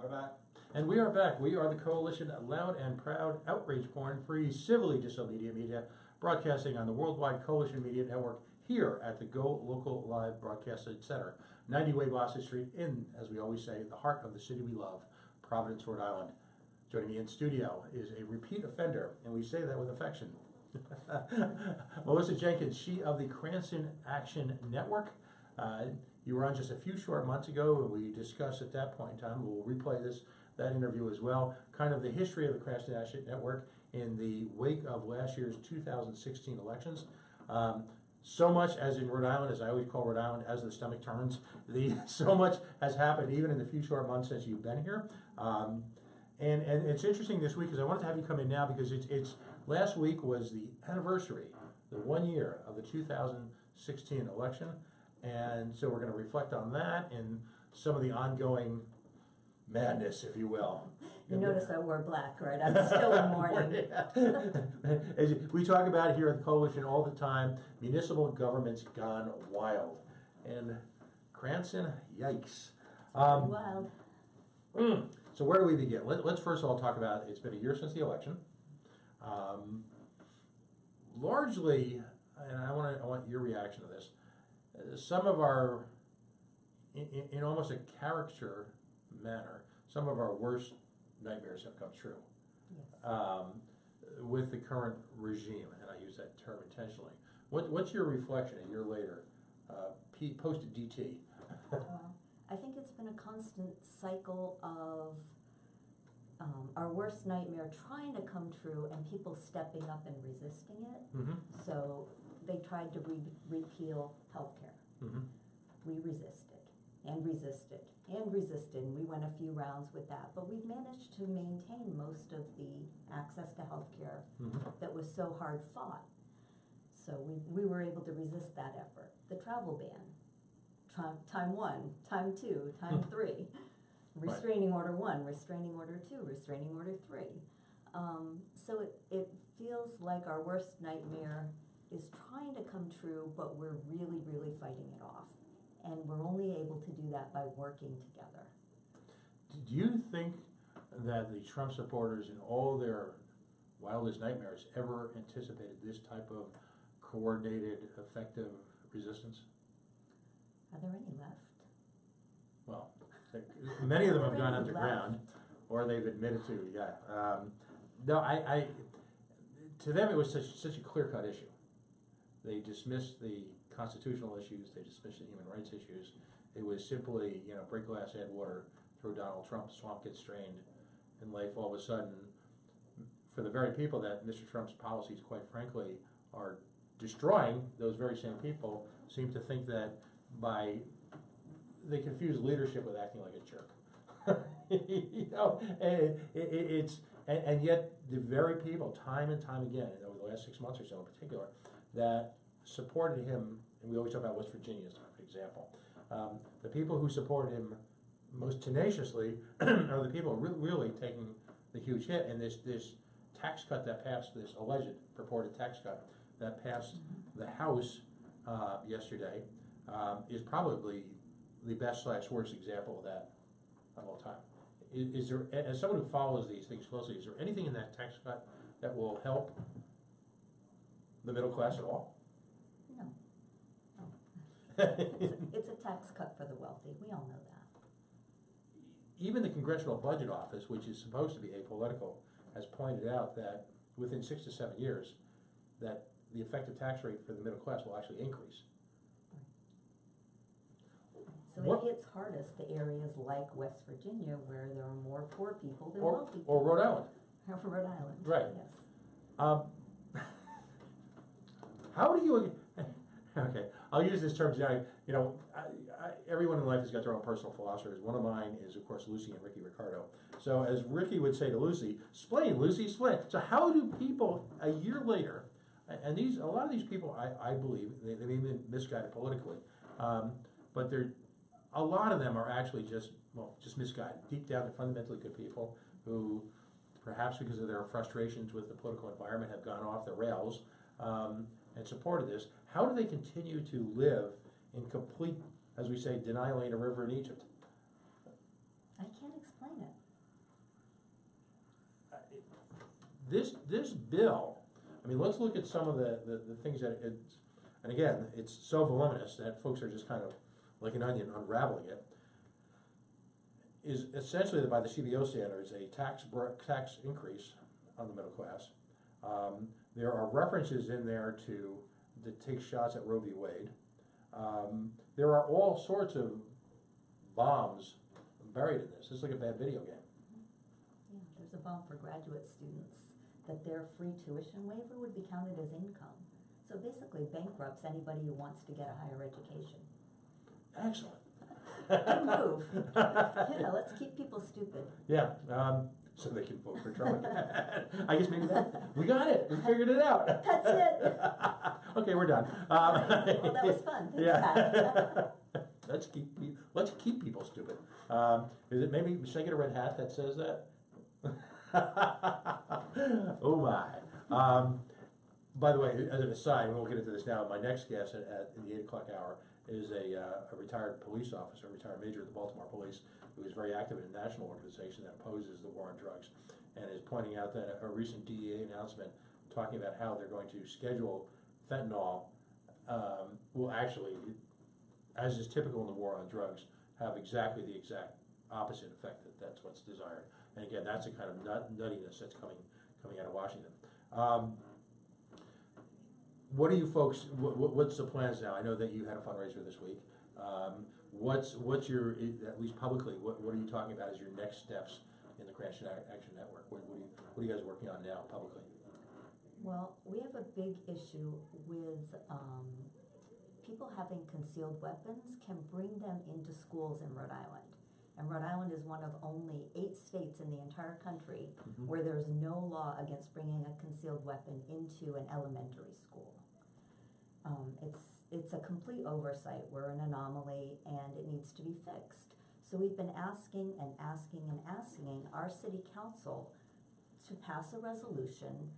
We're back. And we are back. We are the Coalition Loud and Proud, outrage porn-free, civilly disobedient media, broadcasting on the Worldwide Coalition Media Network here at the Go Local Live Broadcasting Center, 90 Way Boston Street, in, as we always say, the heart of the city we love, Providence, Rhode Island. Joining me in studio is a repeat offender, and we say that with affection. Melissa Jenkins, she of the Cranston Action Network. You were on just a few short months ago, and we discussed at that point in time, we'll replay that interview as well, kind of the history of the Cranston Action Network in the wake of last year's 2016 elections. So much as in Rhode Island, as I always call Rhode Island, as the stomach turns, so much has happened even in the few short months since you've been here. And it's interesting this week because I wanted to have you come in now because it's last week was the anniversary, the 1 year of the 2016 election. And so we're going to reflect on that and some of the ongoing madness, if you will. You notice I wore black, right? I'm still in mourning. As we talk about it here at the Coalition all the time, municipal government's gone wild. And Cranston, yikes. Wild. So where do we begin? Let's first of all talk about, it's been a year since the election. Largely, and I want your reaction to this, some of our, in almost a caricature manner, some of our worst nightmares have come true. Yes. With the current regime, and I use that term intentionally. What's your reflection a year later, post-DT? Well, I think it's been a constant cycle of our worst nightmare trying to come true and people stepping up and resisting it. Mm-hmm. So they tried to repeal healthcare. Mm-hmm. We resisted and resisted and resisted, and we went a few rounds with that. But we've managed to maintain most of the access to healthcare mm-hmm. that was so hard fought. So we were able to resist that effort. The travel ban, time 1, time 2, time 3. Restraining Order 1, Restraining Order 2, Restraining Order 3. So it feels like our worst nightmare is trying to come true, but we're really, really fighting it off. And we're only able to do that by working together. Do you think that the Trump supporters in all their wildest nightmares ever anticipated this type of coordinated, effective resistance? Are there any left? Well, many of them have gone underground, or they've admitted to, yeah. No, to them it was such a clear-cut issue. They dismissed the constitutional issues, they dismissed the human rights issues. It was simply, break glass, add water, throw Donald Trump, swamp gets drained, and life all of a sudden, for the very people that Mr. Trump's policies, quite frankly, are destroying, those very same people seem to think that they confuse leadership with acting like a jerk. And yet the very people, time and time again, over the last 6 months or so in particular, that supported him, and we always talk about West Virginia as an example, the people who supported him most tenaciously are the people really taking the huge hit. And this tax cut that passed, this alleged purported tax cut that passed the House yesterday, is probably the best/worst example of that of all time. Is there, as someone who follows these things closely, is there anything in that tax cut that will help the middle class at all? No. It's a tax cut for the wealthy. We all know that. Even the Congressional Budget Office, which is supposed to be apolitical, has pointed out that within 6 to 7 years, that the effective tax rate for the middle class will actually increase. So it hits hardest the areas like West Virginia where there are more poor people than wealthy people. Or Rhode Island. Or Rhode Island. Right. Yes. How do you, okay, I'll use this term today. Everyone in life has got their own personal philosophers. One of mine is, of course, Lucy and Ricky Ricardo. So as Ricky would say to Lucy, "Splain, Lucy, splain." So how do people, a year later, and a lot of these people, I believe, they may be misguided politically, but a lot of them are actually just misguided. Deep down, they're fundamentally good people who, perhaps because of their frustrations with the political environment, have gone off the rails and supported this. How do they continue to live in complete, as we say, denial ain't a river in Egypt? I can't explain it. this bill, I mean, let's look at some of the things that it's, and again, it's so voluminous that folks are just kind of like an onion unraveling it, is essentially by the CBO standards a tax increase on the middle class. There are references in there to take shots at Roe v. Wade. There are all sorts of bombs buried in this. It's like a bad video game. Yeah, there's a bomb for graduate students that their free tuition waiver would be counted as income. So basically bankrupts anybody who wants to get a higher education. Excellent. Good move. Let's keep people stupid. Yeah, so they can vote for Trump. I guess maybe that, we got it, we figured it out. That's it. Okay, we're done. Well, that was fun. Thanks, Yeah. Let's keep people stupid. Is it maybe, should I get a red hat that says that? Oh my. By the way, as an aside, we won't get into this now, my next guest in the 8 o'clock hour is a retired police officer, a retired major of the Baltimore Police, who is very active in a national organization that opposes the war on drugs, and is pointing out that a recent DEA announcement talking about how they're going to schedule fentanyl will actually, as is typical in the war on drugs, have exactly the exact opposite effect. That's what's desired. And again, that's the kind of nuttiness that's coming out of Washington. What do you folks? What's the plans now? I know that you had a fundraiser this week. What's your, at least publicly, what are you talking about as your next steps in the Cranston Action Network? What are you guys working on now publicly? Well, we have a big issue with people having concealed weapons can bring them into schools in Rhode Island. And Rhode Island is one of only 8 states in the entire country where there's no law against bringing a concealed weapon into an elementary school. It's a complete oversight. We're an anomaly and it needs to be fixed. So we've been asking and asking and asking our city council to pass a resolution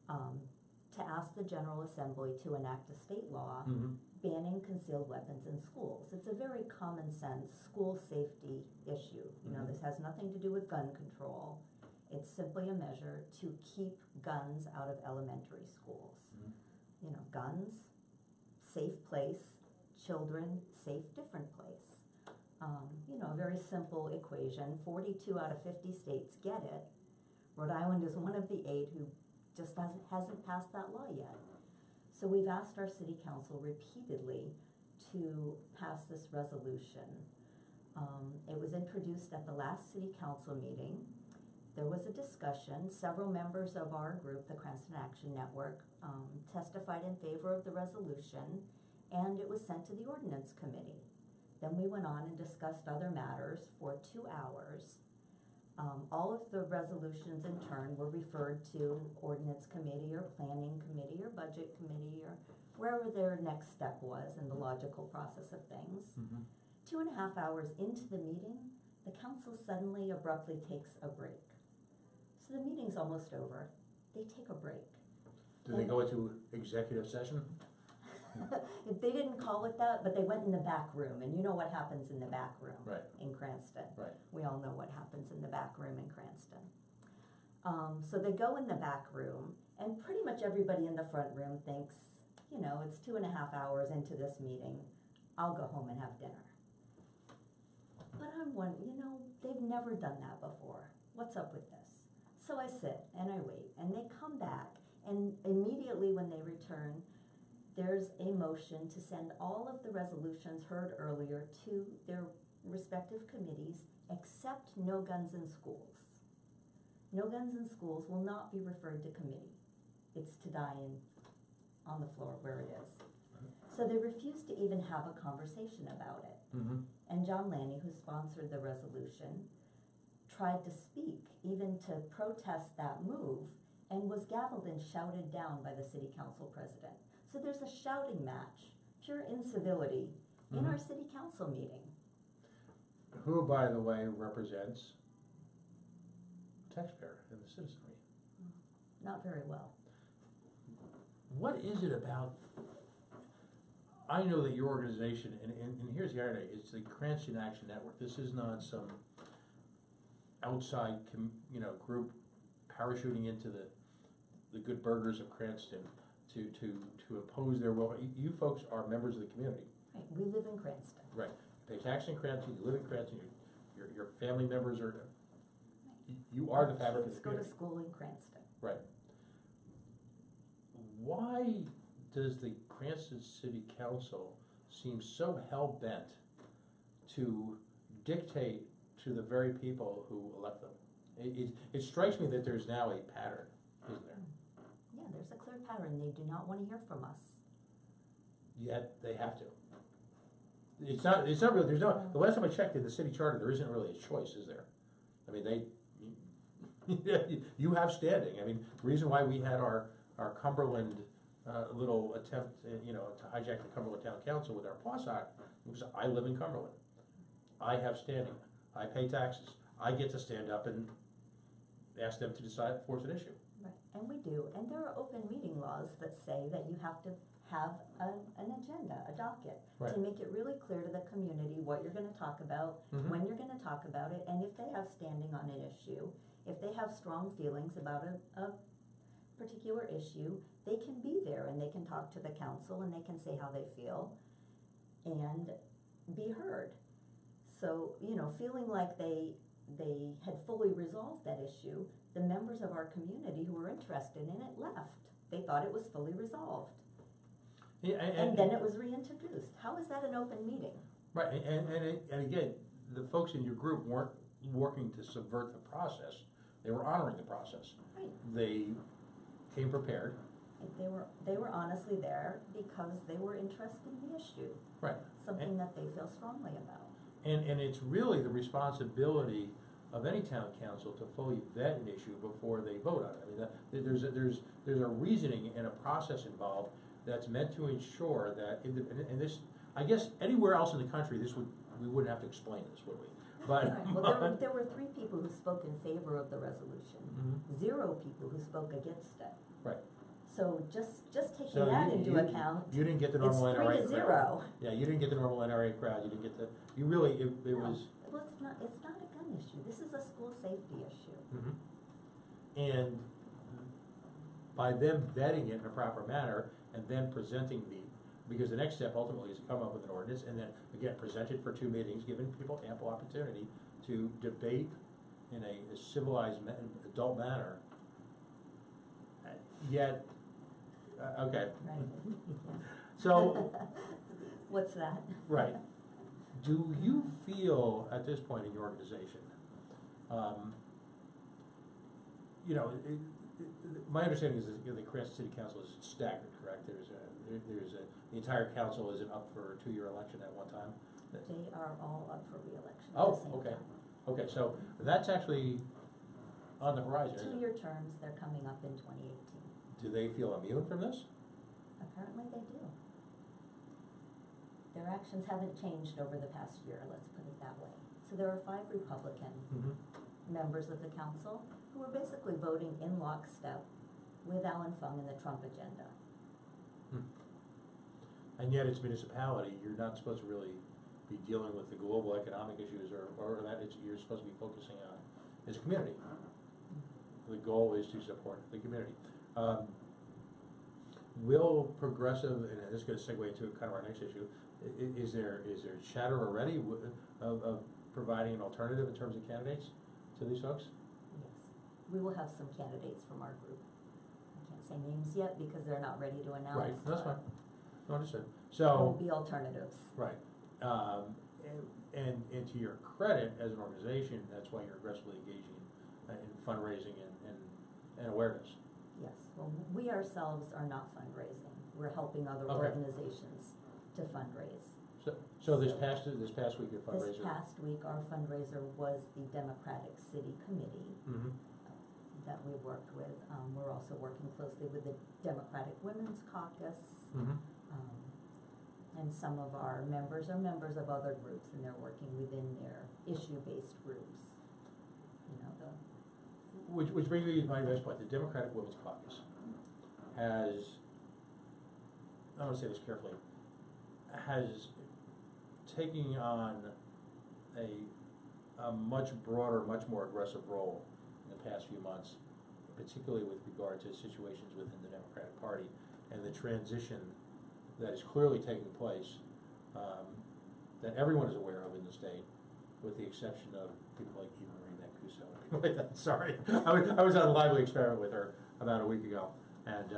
to ask the General Assembly to enact a state law banning concealed weapons in schools. It's a very common sense school safety issue. You know, this has nothing to do with gun control. It's simply a measure to keep guns out of elementary schools. You know, guns, safe place, children, safe different place. You know, a very simple equation. 42 out of 50 states get it. Rhode Island is one of the 8 who just hasn't passed that law yet. So we've asked our city council repeatedly to pass this resolution. It was introduced at the last city council meeting. There was a discussion. Several members of our group, the Cranston Action Network, testified in favor of the resolution, and it was sent to the ordinance committee. Then we went on and discussed other matters for 2 hours. All of the resolutions in turn were referred to ordinance committee or planning committee or budget committee or wherever their next step was in the logical process of things. 2.5 hours into the meeting, the council suddenly abruptly takes a break. So the meeting's almost over. They take a break. Do they go into executive session? They didn't call it that, but they went in the back room, and you know what happens in the back room in Cranston. We all know what happens in the back room in Cranston. So they go in the back room, and pretty much everybody in the front room thinks, you know, it's 2.5 hours into this meeting, I'll go home and have dinner. But I'm wondering, you know, they've never done that before. What's up with this? So I sit and I wait, and they come back, and immediately when they return, there's a motion to send all of the resolutions heard earlier to their respective committees, except no guns in schools. No guns in schools will not be referred to committee. It's to die on the floor where it is. So they refused to even have a conversation about it. And John Lanni, who sponsored the resolution, tried to speak, even to protest that move, and was gavelled and shouted down by the city council president. So there's a shouting match, pure incivility, in our city council meeting. Who, by the way, represents the taxpayer and the citizenry. Not very well. What is it about? I know that your organization, and here's the irony, it's the Cranston Action Network. This is not some outside group parachuting into the good burghers of Cranston to impose their will. You folks are members of the community. Right, we live in Cranston. Right. You pay tax in Cranston, you live in Cranston, your family members are, you are the fabric of the Kids go community. to school in Cranston. Right. Why does the Cranston City Council seem so hell-bent to dictate to the very people who elect them? It strikes me that there's now a pattern, isn't there? Yeah, there's a clear pattern. They do not want to hear from us. Yet they have to. It's not really, there's no, the last time I checked in the city charter, there isn't really a choice, is there? I mean, you have standing. I mean, the reason why we had our Cumberland little attempt, to hijack the Cumberland Town Council with our PawSoc, was I live in Cumberland. I have standing. I pay taxes. I get to stand up and ask them to decide, force an issue. Right, and we do. And there are open meeting laws that say that you have to have an agenda, a docket, Right. to make it really clear to the community what you're gonna talk about, when you're gonna talk about it, and if they have standing on an issue, if they have strong feelings about a particular issue, they can be there and they can talk to the council and they can say how they feel and be heard. So, feeling like they had fully resolved that issue, the members of our community who were interested in it left. They thought it was fully resolved. Yeah, And then it was reintroduced. How is that an open meeting? Right, and again, the folks in your group weren't working to subvert the process. They were honoring the process. Right. They came prepared. They were honestly there because they were interested in the issue. Right. Something that they feel strongly about. And it's really the responsibility of any town council to fully vet an issue before they vote on it. I mean, there's a reasoning and a process involved that's meant to ensure that, and this, I guess anywhere else in the country, we wouldn't have to explain this, would we? But Right. Well, there were 3 people who spoke in favor of the resolution, 0 people who spoke against it. Right. So just taking So that into account, you didn't get the it's normal 3 NRA to crowd. 0. Yeah, you didn't get the normal NRA crowd. You didn't get it was. Well, it's not a gun issue. This is a school safety issue. And by them vetting it in a proper manner and then presenting because the next step ultimately is to come up with an ordinance and then again present it for 2 meetings, giving people ample opportunity to debate in a civilized adult manner. Yet, okay. Right. So, What's that? right. Do you feel at this point in your organization, my understanding is that the Cranston City Council is staggered, correct? The entire council isn't up for a 2-year election at one time? They are all up for re-election at Oh, the same okay. time. Okay, so that's actually on the horizon, isn't it? 2-year terms, they're coming up in 2018. Do they feel immune from this? Apparently they do. Their actions haven't changed over the past year, let's put it that way. So there are 5 Republican members of the council who are basically voting in lockstep with Allan Fung and the Trump agenda. And yet it's municipality, you're not supposed to really be dealing with the global economic issues or that you're supposed to be focusing on as a community. The goal is to support the community. Will progressive, and this is going to segue into kind of our next issue, is there chatter already of providing an alternative in terms of candidates to these folks? Yes. We will have some candidates from our group. I can't say names yet because they're not ready to announce. Right, that's fine. No, understood. There will So, be alternatives. right. And to your credit as an organization, that's why you're aggressively engaging in fundraising and awareness. Yes, well, we ourselves are not fundraising. We're helping other Okay. organizations to fundraise. So this past week your fundraiser. This past week, our fundraiser was the Democratic City Committee that we worked with. We're also working closely with the Democratic Women's Caucus. And some of our members are members of other groups and they're working within their issue-based groups. Which brings me to my next point. The Democratic Women's Caucus has, I want to say this carefully, has taken on a much broader, much more aggressive role in the past few months, particularly with regard to situations within the Democratic Party and the transition that is clearly taking place, that everyone is aware of in the state, with the exception of people like Imma. Sorry, I was on a lively experiment with her about a week ago, and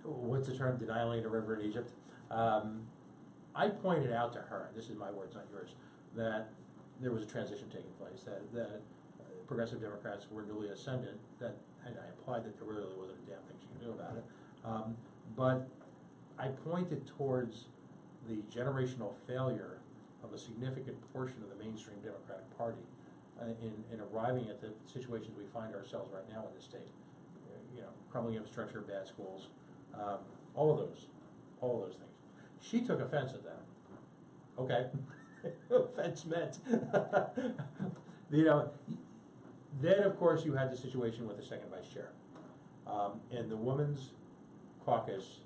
what's the term, denying a river in Egypt? I pointed out to her, this is my words, not yours, that there was a transition taking place, that progressive Democrats were newly ascendant, and I implied that there really wasn't a damn thing she could do about it. But I pointed towards the generational failure of a significant portion of the mainstream Democratic Party in arriving at the situations we find ourselves right now in the state. Crumbling infrastructure, bad schools, all of those things. She took offense at that. Okay, offense meant. Then of course you had the situation with the second vice chair, and the women's caucus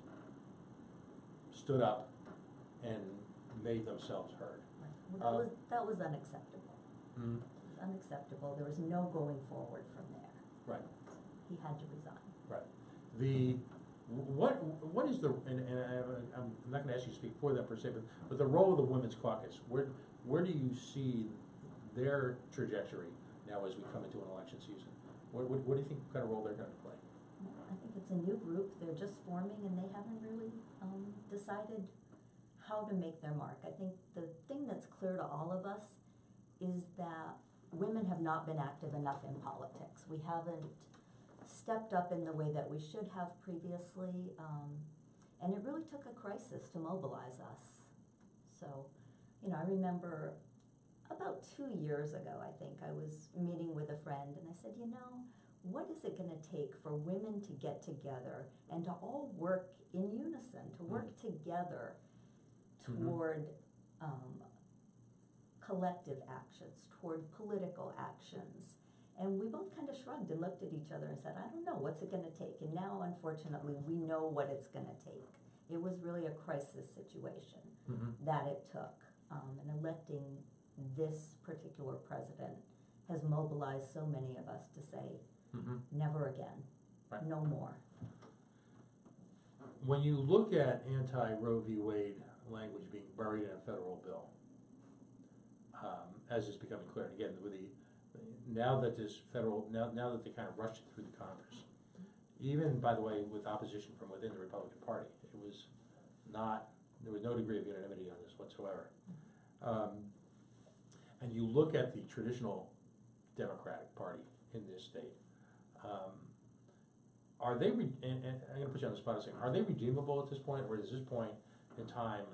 stood up and made themselves heard. Well, that was unacceptable. Mm-hmm. It was unacceptable. There was no going forward from there. Right. He had to resign. Right. What is the, and I'm not going to ask you to speak for them per se, but the role of the women's caucus, where do you see their trajectory now as we come into an election season? What do you think kind of role they're going to play? I think it's a new group. They're just forming, and they haven't really decided how to make their mark. I think the thing that's clear to all of us is that women have not been active enough in politics. We haven't stepped up in the way that we should have previously, and it really took a crisis to mobilize us. So, I remember about 2 years ago, I think, I was meeting with a friend, and I said, what is it going to take for women to get together and to all work in unison, to work together toward collective actions, toward political actions? And we both kind of shrugged and looked at each other and said, I don't know, what's it going to take? And now, unfortunately, we know what it's going to take. It was really a crisis situation that it took. And electing this particular president has mobilized so many of us to say, never again, right. No more. When you look at anti-Roe v. Wade language being buried in a federal bill, as is becoming clear, and again, with now that they kind of rushed it through the Congress, even, by the way, with opposition from within the Republican Party, there was no degree of unanimity on this whatsoever. And you look at the traditional Democratic Party in this state, are they, and I'm going to put you on the spot of saying, are they redeemable at this point, or at this point in time,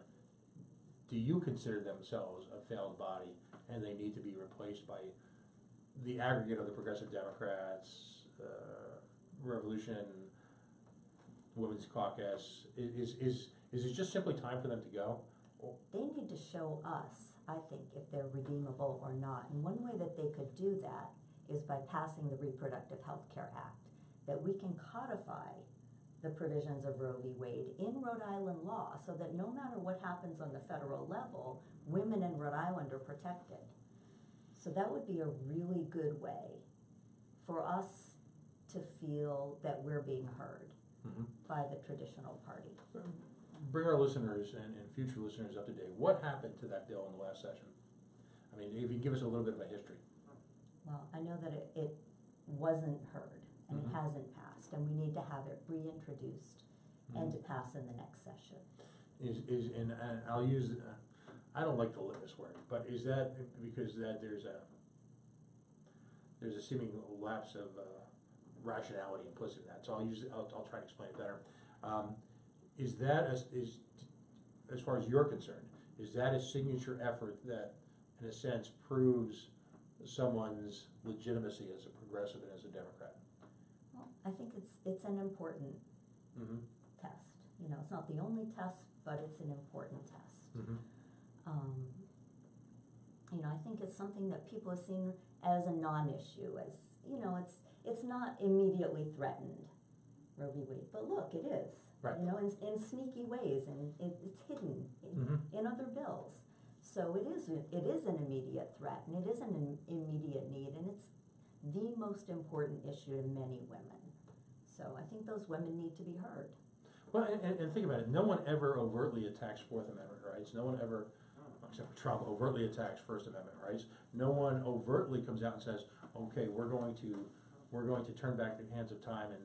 do you consider themselves a failed body and they need to be replaced by the aggregate of the progressive Democrats, Revolution, Women's Caucus? Is it just simply time for them to go? They need to show us, I think, if they're redeemable or not. And one way that they could do that is by passing the Reproductive Health Care Act, that we can codify the provisions of Roe v. Wade in Rhode Island law so that no matter what happens on the federal level, women in Rhode Island are protected. So that would be a really good way for us to feel that we're being heard by the traditional party. Bring our listeners and future listeners up to date. What happened to that bill in the last session? I mean, if you can give us a little bit of a history. Well, I know that it wasn't heard, and it hasn't passed, and we need to have it reintroduced and to pass in the next session. And I'll use, I don't like the litmus word, but is that because that there's a seeming lapse of rationality implicit in that? So I'll try to explain it better. Is that, as far as you're concerned, is that a signature effort that, in a sense, proves someone's legitimacy as a progressive and as a Democrat? Well, I think it's an important test. It's not the only test, but it's an important test. I think it's something that people have seen as a non-issue, as, it's not immediately threatened, Roe v. Wade, but look, it is. Right. In sneaky ways, and it's hidden in other bills. So it is an immediate threat, and it is an immediate need, and it's the most important issue to many women. So I think those women need to be heard. Well, and think about it, no one ever overtly attacks Fourth Amendment rights, no one ever, except for Trump, overtly attacks First Amendment rights. No one overtly comes out and says, okay, we're going to turn back the hands of time and,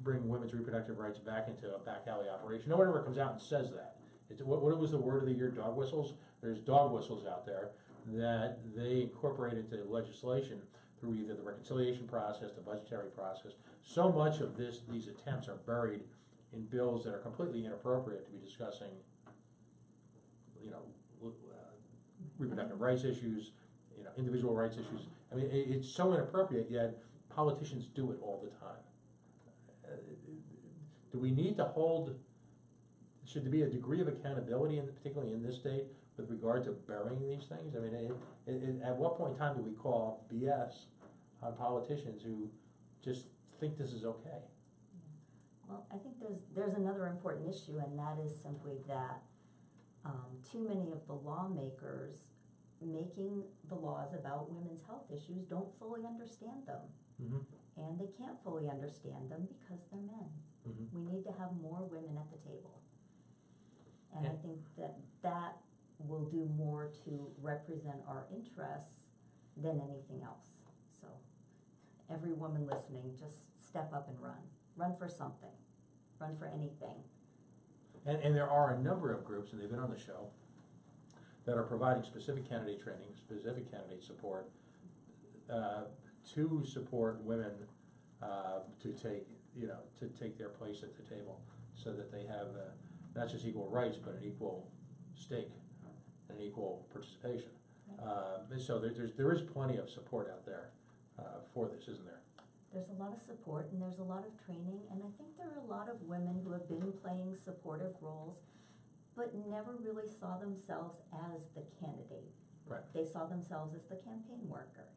bring women's reproductive rights back into a back alley operation. No one ever comes out and says that. What was the word of the year? Dog whistles? There's dog whistles out there that they incorporate into legislation through either the reconciliation process, the budgetary process. So much of these attempts are buried in bills that are completely inappropriate to be discussing, reproductive rights issues, individual rights issues. I mean, it's so inappropriate, yet politicians do it all the time. Do we need to should there be a degree of accountability, particularly in this state, with regard to burying these things? I mean, at what point in time do we call BS on politicians who just think this is okay? Well, I think there's another important issue, and that is simply that too many of the lawmakers making the laws about women's health issues don't fully understand them. Mm-hmm. And they can't fully understand them because they're men. Mm-hmm. We need to have more women at the table. And I think that will do more to represent our interests than anything else. So every woman listening, just step up and run. Run for something. Run for anything. And there are a number of groups, and they've been on the show, that are providing specific candidate training, specific candidate support, to support women to take their place at the table, so that they have not just equal rights, but an equal stake and an equal participation. So there is plenty of support out there for this, isn't there? There's a lot of support and there's a lot of training, and I think there are a lot of women who have been playing supportive roles but never really saw themselves as the candidate. Right. They saw themselves as the campaign worker.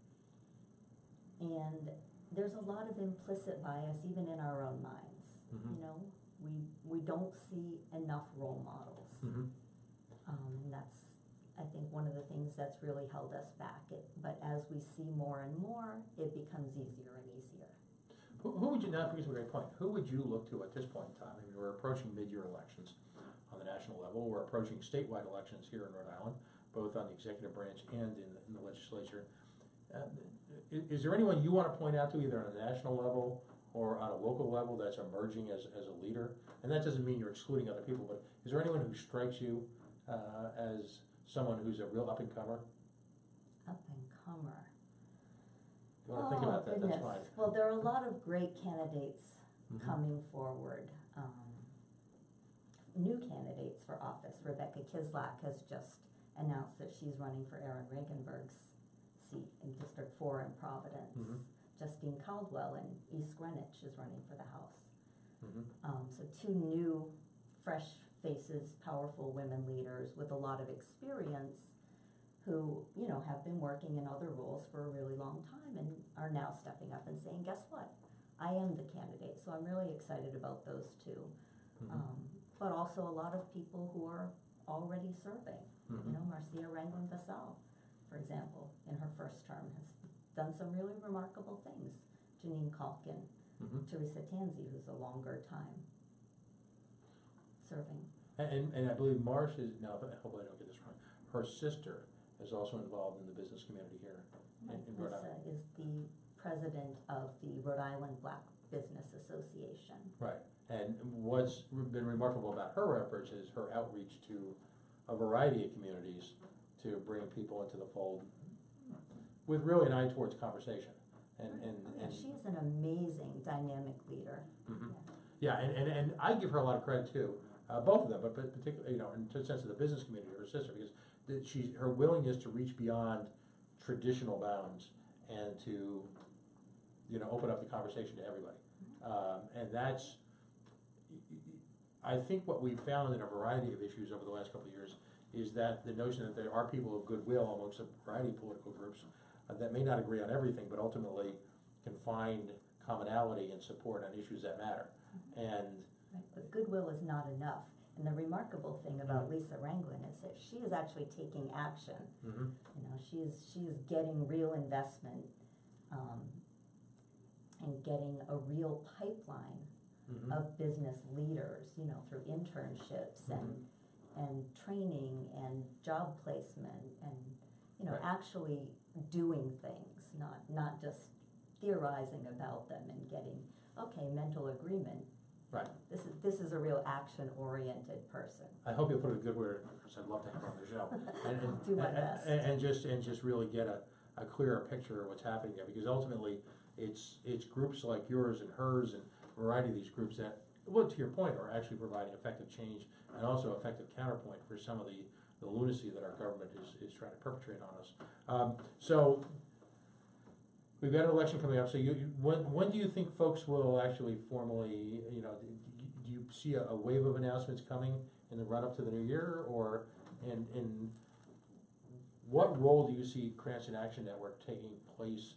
And there's a lot of implicit bias even in our own minds. Mm-hmm. We don't see enough role models. Mm-hmm. And that's, I think, one of the things that's really held us back. But as we see more and more, it becomes easier and easier. Who would you, now brings me to a great point, who would you look to at this point in time? I mean, we're approaching mid-year elections on the national level. We're approaching statewide elections here in Rhode Island, both on the executive branch and in the legislature. Is there anyone you want to point out to, either on a national level or on a local level, that's emerging as a leader? And that doesn't mean you're excluding other people, but is there anyone who strikes you as someone who's a real up-and-comer? Up-and-comer. You want to think about that, that's fine. Well, there are a lot of great candidates Mm-hmm. coming forward. New candidates for office. Rebecca Kislak has just announced that she's running for Reagan Berg's seat in District 4 in Providence. Mm-hmm. Justine Caldwell in East Greenwich is running for the House. Mm-hmm. So two new, fresh faces, powerful women leaders with a lot of experience who, have been working in other roles for a really long time and are now stepping up and saying, guess what? I am the candidate. So I'm really excited about those two. Mm-hmm. But also a lot of people who are already serving. Mm-hmm. Marcia Ranglin-Vassell, for example, in her first term has done some really remarkable things. Jeanine Calkin, Mm-hmm. Teresa Tanzi, who's a longer time serving. And I believe Marcia is, now, hopefully I don't get this wrong, her sister is also involved in the business community here in Rhode Melissa Island. is the president of the Rhode Island Black Business Association. Right, and what's been remarkable about her efforts is her outreach to a variety of communities to bring people into the fold with really an eye towards conversation. And she's an amazing dynamic leader. Mm-hmm. Yeah, and I give her a lot of credit too, both of them, but particularly, in the sense of the business community, her sister, because her willingness to reach beyond traditional bounds and to, open up the conversation to everybody. And that's, I think what we've found in a variety of issues over the last couple of years is that the notion that there are people of goodwill amongst a variety of political groups that may not agree on everything, but ultimately can find commonality and support on issues that matter. And right, but goodwill is not enough. And the remarkable thing about Lisa Ranglin is that she is actually taking action. mm-hmm. She is getting real investment and getting a real pipeline of business leaders, you know, through internships and training and job placement and, you know, actually doing things, not just theorizing about them and getting, okay, mental agreement. Right. This is a real action-oriented person. I hope you'll put a good word in, because I'd love to have her on the show. And Do my best. And just really get a clearer picture of what's happening there, because ultimately it's groups like yours and hers and a variety of these groups that, well, to your point, are actually providing effective change and also effective counterpoint for some of the lunacy that our government is trying to perpetrate on us. So we've got an election coming up. So when do you think folks will actually formally, you know, do you see a wave of announcements coming in the run up to the new year, or in what role do you see Cranston Action Network taking place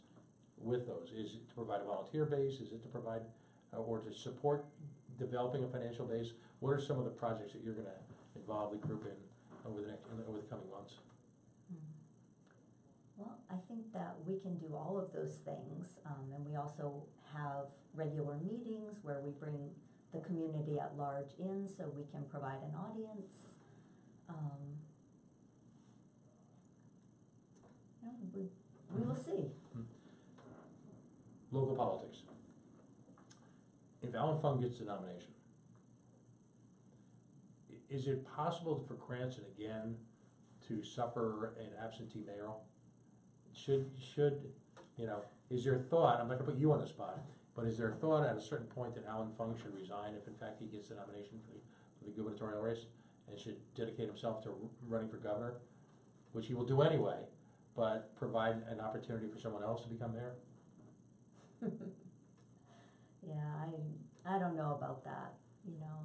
with those? Is it to provide a volunteer base? Is it to provide or to support developing a financial base? What are some of the projects that you're going to involve the group in over the coming months? Well, I think that we can do all of those things, and we also have regular meetings where we bring the community at large in so we can provide an audience. We will see. Local politics. If Allan Fung gets the nomination, is it possible for Cranston again to suffer an absentee mayor? Should you know, is there thought, I'm not gonna put you on the spot, but is there thought at a certain point that Allan Fung should resign if in fact he gets the nomination for the gubernatorial race and should dedicate himself to running for governor, which he will do anyway, but provide an opportunity for someone else to become mayor? Yeah, I don't know about that. You know,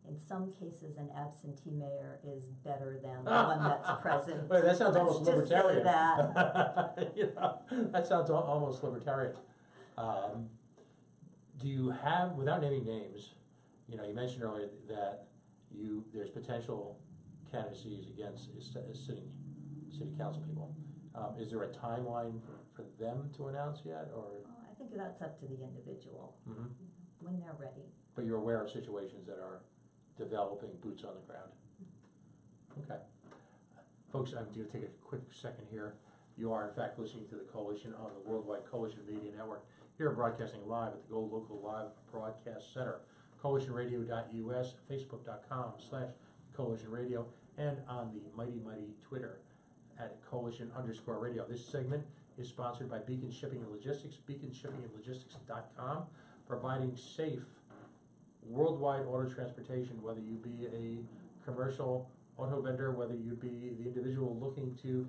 in some cases, an absentee mayor is better than the one that's present. Wait, that sounds almost Let's just say libertarian. that. You know, that sounds almost libertarian. Do you have, without naming names, you know, you mentioned earlier that there's potential candidacies against city council people. Is there a timeline for them to announce yet, or? I think that's up to the individual when they're ready. But you're aware of situations that are developing, boots on the ground. Okay. Folks, I'm going to take a quick second here. You are, in fact, listening to the Coalition on the Worldwide Coalition Media Network. Here, broadcasting live at the Go Local Live Broadcast Center, coalitionradio.us, facebook.com/coalitionradio, and on the mighty Twitter at coalition_radio. This segment is sponsored by Beacon Shipping and Logistics, beaconshippingandlogistics.com, providing safe worldwide auto transportation, whether you be a commercial auto vendor, whether you be the individual looking to,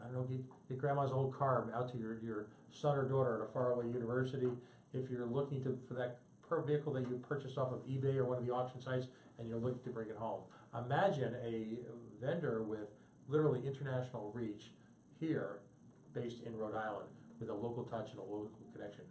I don't know, get grandma's old car out to your son or daughter at a faraway university, if you're looking for that per vehicle that you purchased off of eBay or one of the auction sites and you're looking to bring it home. Imagine a vendor with literally international reach here, based in Rhode Island, with a local touch and a local connection.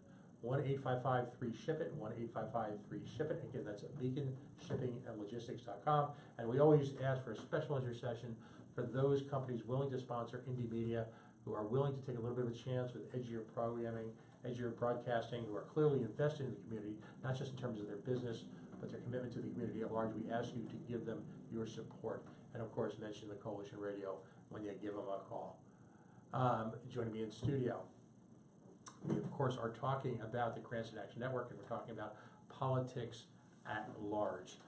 1-855-3-SHIP-IT, 1-855-3-SHIP-IT. Again, that's at beaconshippingandlogistics.com. And we always ask for a special intercession for those companies willing to sponsor indie media, who are willing to take a little bit of a chance with edgier programming, edgier broadcasting, who are clearly invested in the community, not just in terms of their business, but their commitment to the community at large. We ask you to give them your support. And of course, mention the Coalition Radio when you give them a call. Joining me in studio, we of course are talking about the Cranston Action Network, and we're talking about politics at large.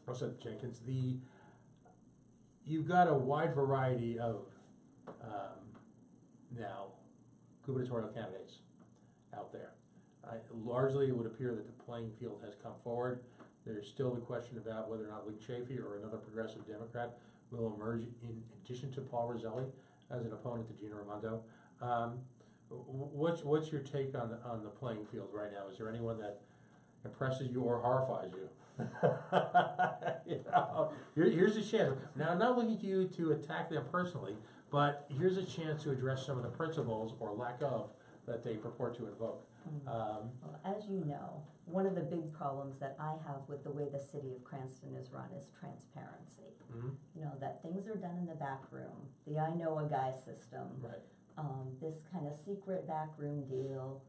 Melissa Jenkins, you've got a wide variety of now gubernatorial candidates out there. Largely, it would appear that the playing field has come forward. There's still the question about whether or not Luke Chafee or another progressive Democrat will emerge in addition to Paul Roselli as an opponent to Gina Raimondo. What's your take on the playing field right now? Is there anyone that impresses you or horrifies you? You know, here's a chance. Now, I'm not looking to you to attack them personally, but here's a chance to address some of the principles or lack of that they purport to invoke. Well, as you know, one of the big problems that I have with the way the city of Cranston is run is transparency. You know, that things are done in the back room, the I know a guy system. Right. this kind of secret backroom deal,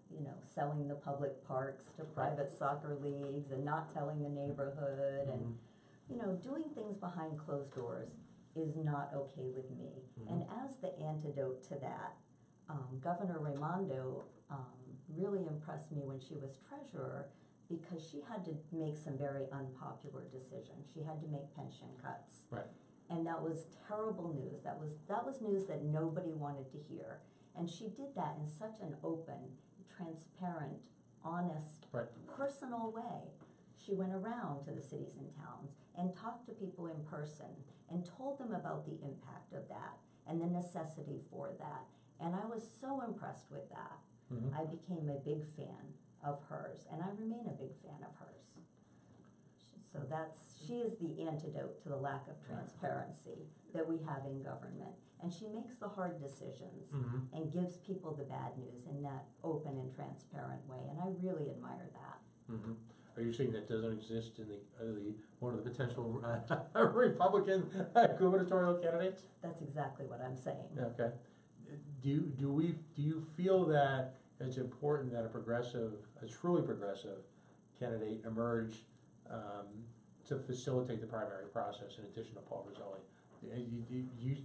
selling the public parks to private soccer leagues and not telling the neighborhood and, doing things behind closed doors is not okay with me. And as the antidote to that, Governor Raimondo really impressed me when she was treasurer because she had to make some very unpopular decisions. She had to make pension cuts. Right. And that was terrible news. That was news that nobody wanted to hear. And she did that in such an open, transparent, honest, personal way. She went around to the cities and towns and talked to people in person and told them about the impact of that and the necessity for that. And I was so impressed with that. I became a big fan of hers, and I remain a big fan of hers. So she is the antidote to the lack of transparency that we have in government. And she makes the hard decisions and gives people the bad news in that open and transparent way, and I really admire that. Are you saying that doesn't exist in the one of the potential Republican gubernatorial candidates? That's exactly what I'm saying. Okay. Do you feel that it's important that a truly progressive candidate emerge to facilitate the primary process in addition to Paul Roselli?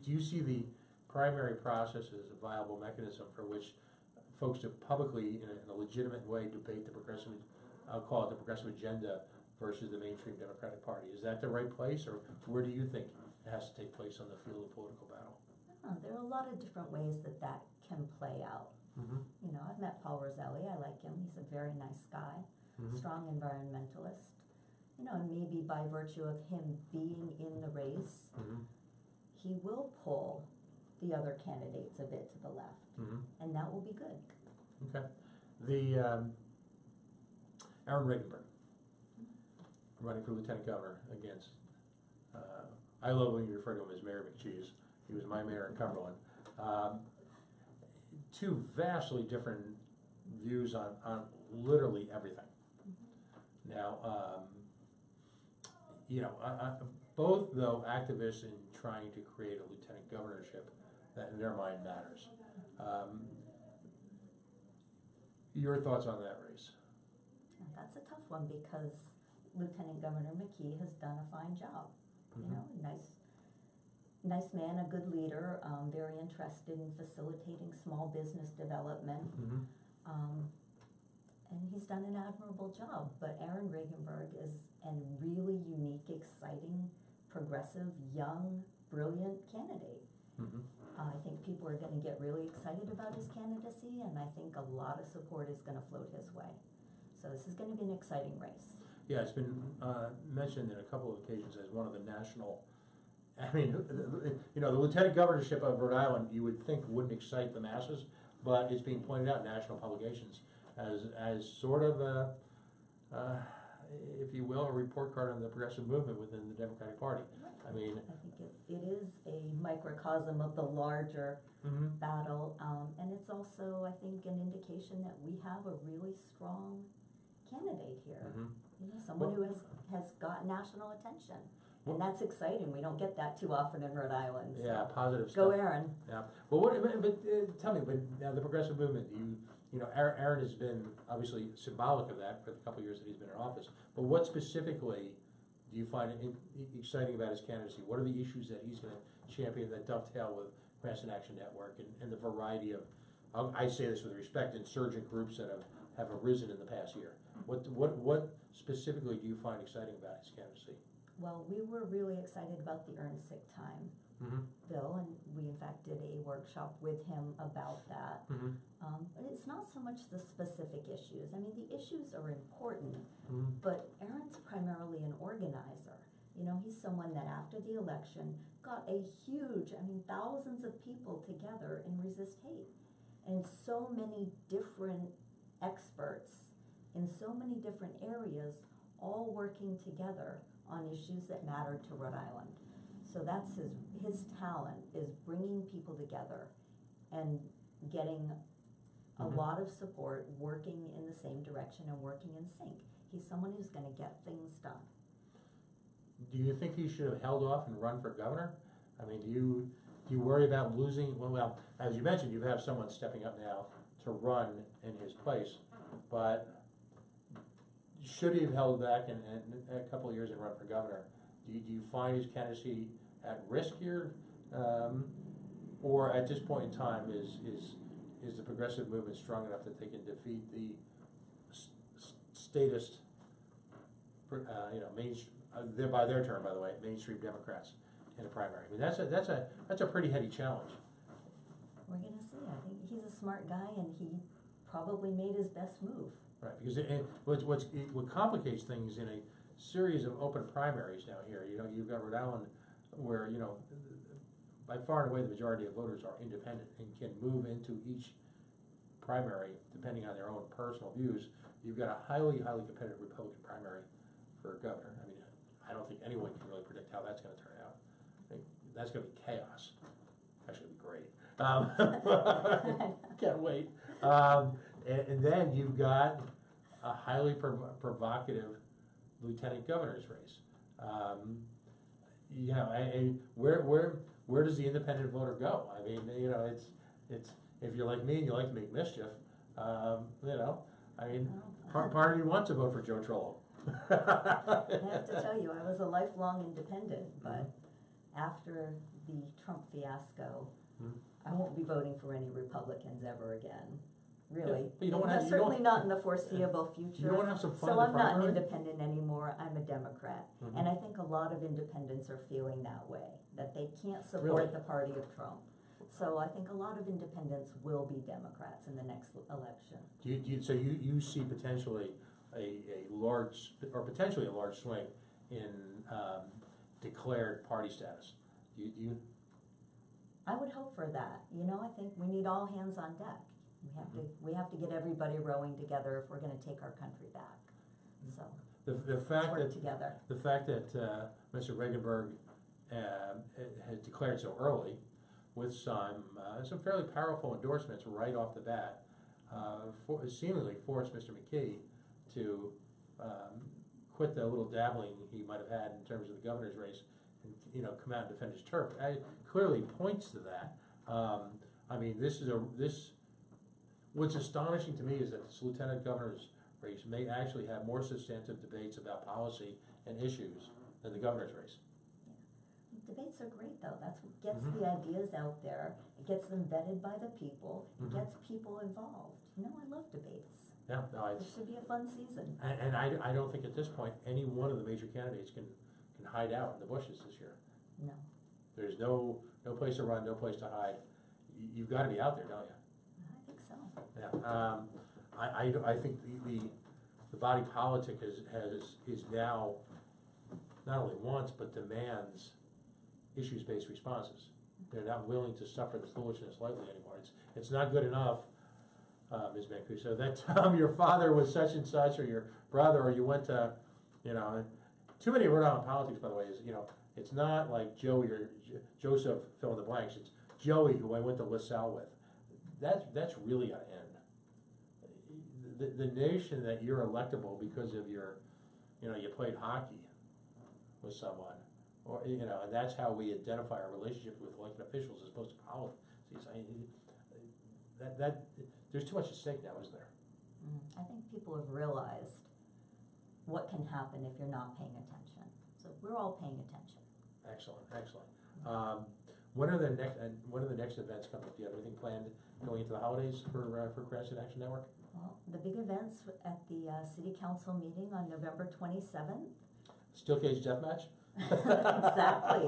Do you see the primary process as a viable mechanism for which folks to publicly, in a legitimate way, debate the progressive, I'll call it the progressive agenda versus the mainstream Democratic Party? Is that the right place, or where do you think it has to take place on the field of political battle? There are a lot of different ways that can play out. I've met Paul Roselli. I like him. He's a very nice guy, strong environmentalist. And maybe by virtue of him being in the race, he will pull the other candidates a bit to the left, and that will be good. Okay. The Aaron Regunberg, running for lieutenant governor against, I love when you refer to him as Mayor McKee. He was my mayor in Cumberland. Two vastly different views on literally everything. Now, both though activists in trying to create a lieutenant governorship that in their mind matters. Your thoughts on that race? That's a tough one because Lieutenant Governor McKee has done a fine job. Nice man, a good leader, very interested in facilitating small business development. And he's done an admirable job. But Aaron Regunberg is a really unique, exciting, progressive, young, brilliant candidate. I think people are going to get really excited about his candidacy, and I think a lot of support is going to float his way. So this is going to be an exciting race. Yeah, it's been mentioned in a couple of occasions as one of the national, the lieutenant governorship of Rhode Island you would think wouldn't excite the masses, but it's being pointed out in national publications as sort of a, if you will, a report card on the progressive movement within the Democratic Party. I think it is a microcosm of the larger battle, and it's also, I think, an indication that we have a really strong candidate here. Someone who has got national attention. And that's exciting. We don't get that too often in Rhode Island. So. Yeah, positive Go stuff. Aaron. Yeah. Well, tell me, now the progressive movement, Aaron has been obviously symbolic of that for the couple of years that he's been in office. But what specifically do you find exciting about his candidacy? What are the issues that he's going to champion that dovetail with Cranston Action Network and the variety of, I say this with respect, insurgent groups that have arisen in the past year? What specifically do you find exciting about his candidacy? Well, we were really excited about the earned sick time bill, and we in fact did a workshop with him about that. But it's not so much the specific issues. The issues are important, but Aaron's primarily an organizer. He's someone that after the election got a huge, thousands of people together in Resist Hate. And so many different experts in so many different areas all working together on issues that mattered to Rhode Island. So that's his talent, is bringing people together and getting a lot of support, working in the same direction and working in sync. He's someone who's going to get things done. Do you think he should have held off and run for governor? Do Do you worry about losing, well, as you mentioned, you have someone stepping up now to run in his place, but should he have held back in a couple of years and run for governor, do you find his candidacy at risk here? Or at this point in time, is the progressive movement strong enough that they can defeat the statist, by their term, by the way, mainstream Democrats in a primary? I mean, that's a pretty heady challenge. We're gonna see. I think he's a smart guy, and he probably made his best move. Right, because what complicates things in a series of open primaries now here, you've got Rhode Island where, by far and away the majority of voters are independent and can move into each primary depending on their own personal views. You've got a highly, highly competitive Republican primary for governor. I mean, I don't think anyone can really predict how that's gonna turn out. I think that's gonna be chaos. Actually, it'll be great. Can't wait. And then you've got a highly provocative lieutenant governor's race. Where does the independent voter go? I mean, it's if you're like me and you like to make mischief, I mean, part of you wants to vote for Joe Trollo. I have to tell you, I was a lifelong independent, but after the Trump fiasco, I won't be voting for any Republicans ever again. Really. Yeah, but you don't want to have, certainly not in the foreseeable future. You don't want to have some fun. So I'm not an independent anymore. I'm a Democrat, and I think a lot of independents are feeling that way, that they can't support the party of Trump. So I think a lot of independents will be Democrats in the next election. So you see potentially a large swing in declared party status. Do you? I would hope for that. I think we need all hands on deck. We have to get everybody rowing together if we're going to take our country back. So the fact work that together. The fact that Mr. Regunberg had declared so early, with some fairly powerful endorsements right off the bat, seemingly forced Mr. McKee to quit the little dabbling he might have had in terms of the governor's race and come out and defend his turf. Clearly points to that. I mean, what's astonishing to me is that this lieutenant governor's race may actually have more substantive debates about policy and issues than the governor's race. Yeah. Debates are great, though. That's what gets the ideas out there. It gets them vetted by the people. It gets people involved. I love debates. Yeah, no, it should be a fun season. And I don't think at this point any one of the major candidates can hide out in the bushes this year. No. There's no place to run, no place to hide. You've got to be out there, don't you? I think so. Yeah. I think the body politic is now not only wants but demands issues-based responses. They're not willing to suffer the foolishness lightly anymore. It's not good enough, Ms. Mancuso, that your father was such and such, or your brother, or you went to, too many Rhode Island politics, by the way, is, it's not like Joey or Joseph, fill in the blanks, it's Joey, who I went to LaSalle with. That's really gotta end. The nation that you're electable because of your, you played hockey with someone, or, and that's how we identify our relationship with elected officials as opposed to policies. There's too much at stake now, isn't there? I think people have realized what can happen if you're not paying attention. So we're all paying attention. Excellent. When are the next events coming up? Do you have anything planned going into the holidays for Cranston Action Network? Well, the big events at the City Council meeting on November 27th. Steel cage deathmatch? Exactly,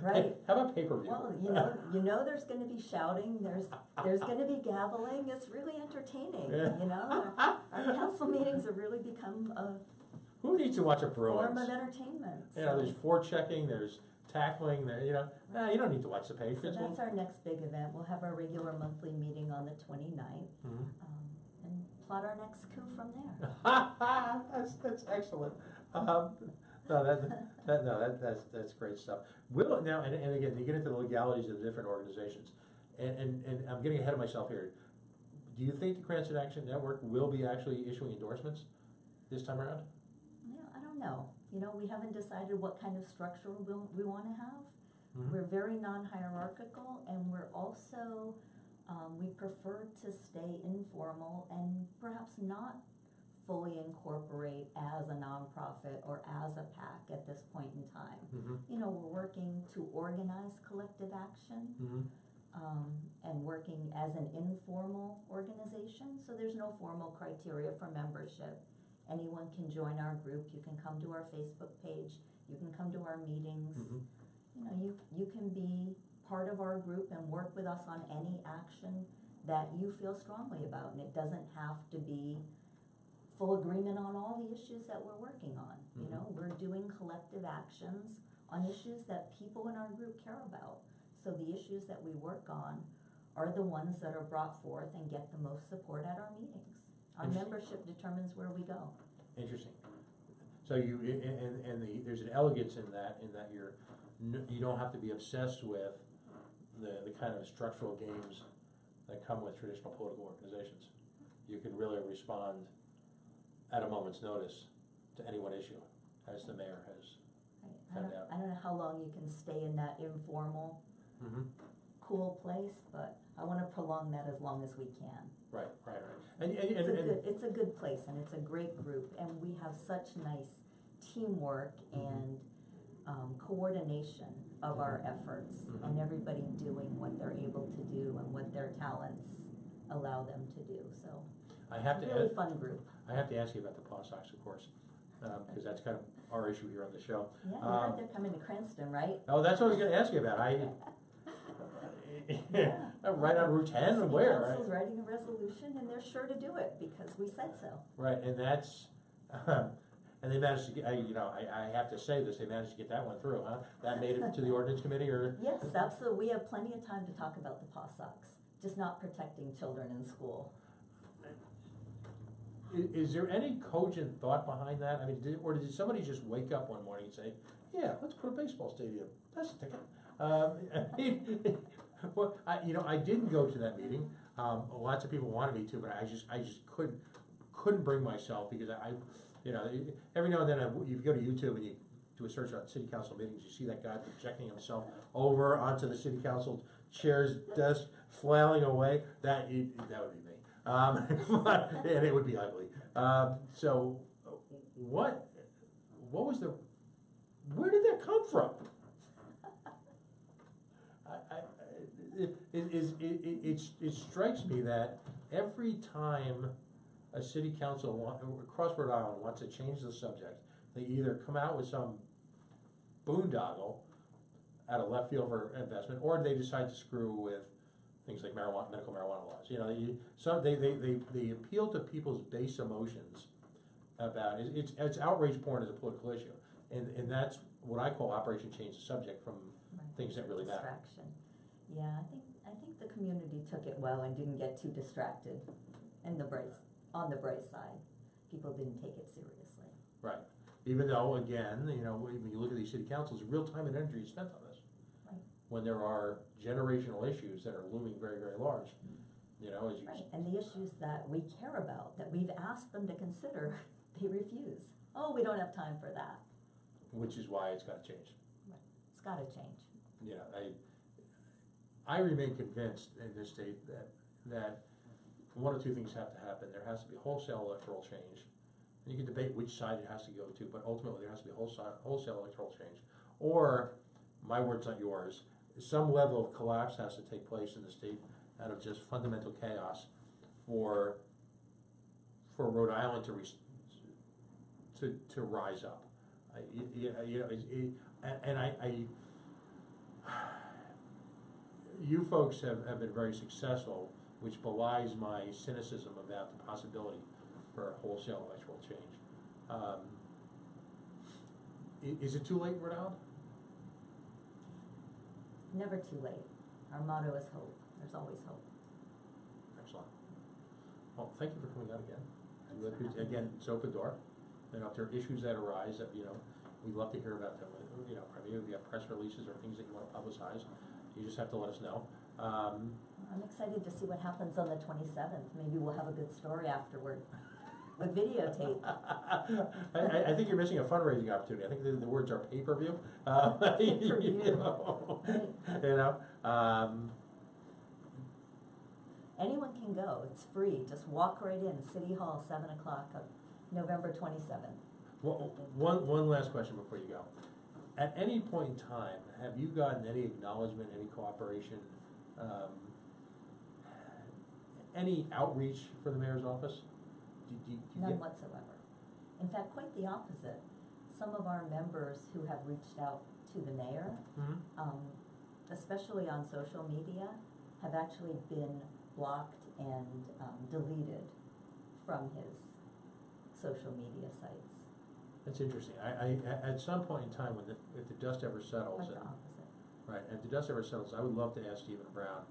right. Hey, how about pay-per-view? Well, there's going to be shouting. There's going to be gaveling. It's really entertaining. Our council meetings have really become a who needs to watch a Bruins? Form of entertainment. There's forechecking. There's tackling. There, you don't need to watch the Patriots. So that's our next big event. We'll have our regular monthly meeting on the 29th, and plot our next coup from there. That's excellent. That's great stuff. Now, and again, you get into the legalities of the different organizations, and I'm getting ahead of myself here. Do you think the Cranston Action Network will be actually issuing endorsements this time around? Yeah, I don't know. We haven't decided what kind of structure we want to have. We're very non-hierarchical, and we're also, we prefer to stay informal and perhaps not fully incorporate as a nonprofit or as a PAC at this point in time. You know, we're working to organize collective action, and working as an informal organization, so there's no formal criteria for membership. Anyone can join our group, you can come to our Facebook page, you can come to our meetings. You know, you can be part of our group and work with us on any action that you feel strongly about, and it doesn't have to be full agreement on all the issues that we're working on. You know, we're doing collective actions on issues that people in our group care about. So the issues that we work on are the ones that are brought forth and get the most support at our meetings. Our membership determines where we go. Interesting. So you, there's an elegance in that you don't have to be obsessed with the kind of structural games that come with traditional political organizations. You can really respond at a moment's notice to any one issue, as the mayor has found out. I don't know how long you can stay in that informal, cool place, but I want to prolong that as long as we can. Right. It's a good place, and it's a great group, and we have such nice teamwork and coordination of our efforts, and everybody doing what they're able to do and what their talents allow them to do. So I have to really fun group. I have to ask you about the Pawsox, of course, because that's kind of our issue here on the show. Yeah, you heard they're coming to Cranston, right? Oh, that's what I was going to ask you about. Right on Route 10, and where? The council's writing a resolution, and they're sure to do it because we said so. Right, and that's, and they managed to get, I have to say this, they managed to get that one through, huh? That made it to the ordinance committee, or? Yes, absolutely. We have plenty of time to talk about the Pawsox, just not protecting children in school. Is there any cogent thought behind that? I mean, did somebody just wake up one morning and say, yeah, let's put a baseball stadium, that's a ticket. Well, I didn't go to that meeting. Lots of people wanted me to, but I just couldn't bring myself, because every now and then you go to YouTube and you do a search on city council meetings, you see that guy projecting himself over onto the city council chair's desk, flailing away. That would be me, and it would be ugly. So, what was where did that come from? It strikes me that every time a city council across Rhode Island wants to change the subject, they either come out with some boondoggle out of left field for investment, or they decide to screw with things like medical marijuana laws. They appeal to people's base emotions about it. It's outrage porn as a political issue, and that's what I call Operation Change the Subject from things that really matter. Distraction. Yeah, I think the community took it well and didn't get too distracted. And on the bright side, people didn't take it seriously. Right. Even though, again, when you look at these city councils, real time and energy is spent on this. Right. When there are generational issues that are looming very, very large, Right. And the issues that we care about, that we've asked them to consider, they refuse. Oh, we don't have time for that. Which is why it's got to change. Right. It's got to change. I remain convinced in this state that one or two things have to happen. There has to be wholesale electoral change. And you can debate which side it has to go to, but ultimately there has to be wholesale electoral change. Or, my words, not yours, some level of collapse has to take place in the state out of just fundamental chaos for Rhode Island to rise up. You folks have been very successful, which belies my cynicism about the possibility for wholesale electoral change. Is it too late in Rhode Island? Never too late. Our motto is hope. There's always hope. Excellent. Well, thank you for coming out again. Again, it's open door. If there are issues that arise that, we'd love to hear about them. If you have press releases or things that you want to publicize, you just have to let us know. I'm excited to see what happens on the 27th. Maybe we'll have a good story afterward. with videotape. I think you're missing a fundraising opportunity. I think the words are pay-per-view. Pay-per-view. You know, Anyone can go, it's free, just walk right in, City Hall, 7 o'clock of November 27th. one last question before you go. At any point in time, have you gotten any acknowledgement, any cooperation, any outreach for the mayor's office? Do you None whatsoever. In fact, quite the opposite. Some of our members who have reached out to the mayor, especially on social media, have actually been blocked and deleted from his social media sites. That's interesting. I at some point in time, if the dust ever settles, Quite the opposite. right, if the dust ever settles, I would love to ask Stephen Brown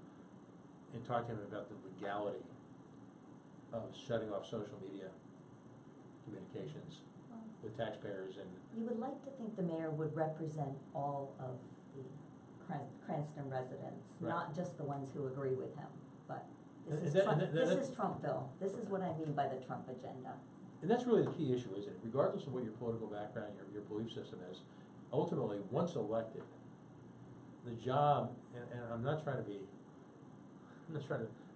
and talk to him about the legality of shutting off social media communications with taxpayers and. You would like to think the mayor would represent all of the Cranston residents, Right. not just the ones who agree with him, but this And is that- Trump, and that- this is Trumpville. This is what I mean by the Trump agenda. And that's really the key issue, isn't it? Regardless of what your political background, your belief system is, ultimately, once elected, the job, and I'm not trying to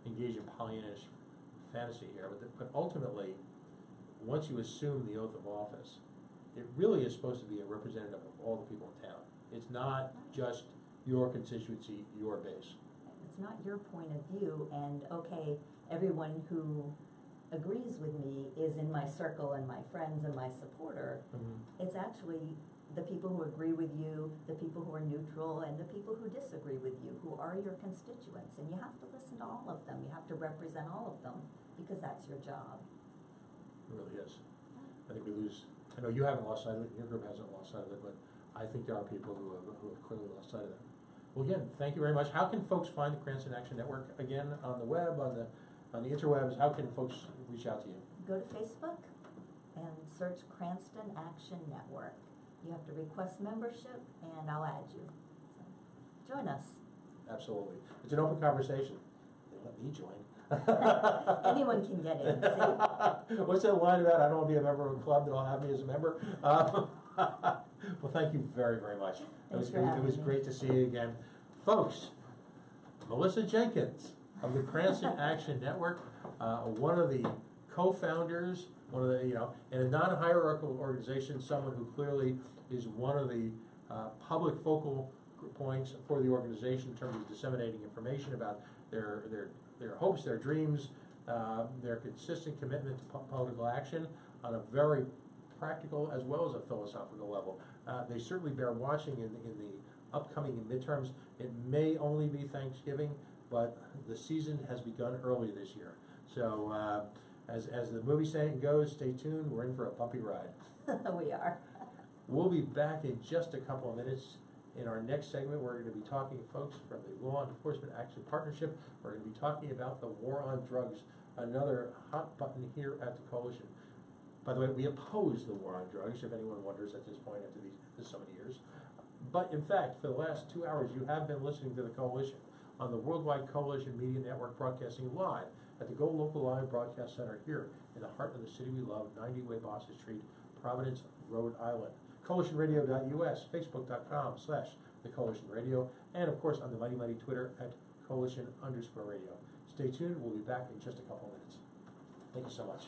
engage in Pollyannish fantasy here, but ultimately, once you assume the oath of office, it really is supposed to be a representative of all the people in town. It's not just your constituency, your base. It's not your point of view, and okay, everyone who agrees with me is in my circle and my friends and my supporter. It's actually the people who agree with you, the people who are neutral, and the people who disagree with you, who are your constituents. And you have to listen to all of them. You have to represent all of them, because that's your job. It really is. I think we lose, I know you haven't lost sight of it, your group hasn't lost sight of it, but I think there are people who have clearly lost sight of it. Well, again, thank you very much. How can folks find the Cranston Action Network again on the web, on the interwebs? How can folks reach out to you? Go to Facebook and search Cranston Action Network. You have to request membership, and I'll add you. So, join us. Absolutely. It's an open conversation. They let me join. Anyone can get in, see? What's that line about? I don't want to be a member of a club that'll have me as a member. Well, thank you very, very much. Thanks for having It was me. great to see you again. Folks, Melissa Jenkins of the Cranston Action Network, one of the co-founders, one of the, in a non-hierarchical organization, someone who clearly is one of the public focal points for the organization in terms of disseminating information about their hopes, their dreams, their consistent commitment to political action on a very practical as well as a philosophical level. They certainly bear watching in the upcoming midterms. It may only be Thanksgiving, but the season has begun early this year. So as the movie saying goes, stay tuned. We're in for a bumpy ride. We are. We'll be back in just a couple of minutes. In our next segment, we're going to be talking, folks, from the Law Enforcement Action Partnership. We're going to be talking about the war on drugs, another hot button here at the Coalition. By the way, we oppose the war on drugs, if anyone wonders at this point after so many years. But in fact, for the last 2 hours, you have been listening to the Coalition on the Worldwide Coalition Media Network, broadcasting live at the Go Local Live Broadcast Center here in the heart of the city we love, 90 Weybosset Street, Providence, Rhode Island. CoalitionRadio.us, Facebook.com/The Coalition Radio, and of course on the mighty, mighty Twitter at Coalition_Radio. Stay tuned. We'll be back in just a couple minutes. Thank you so much.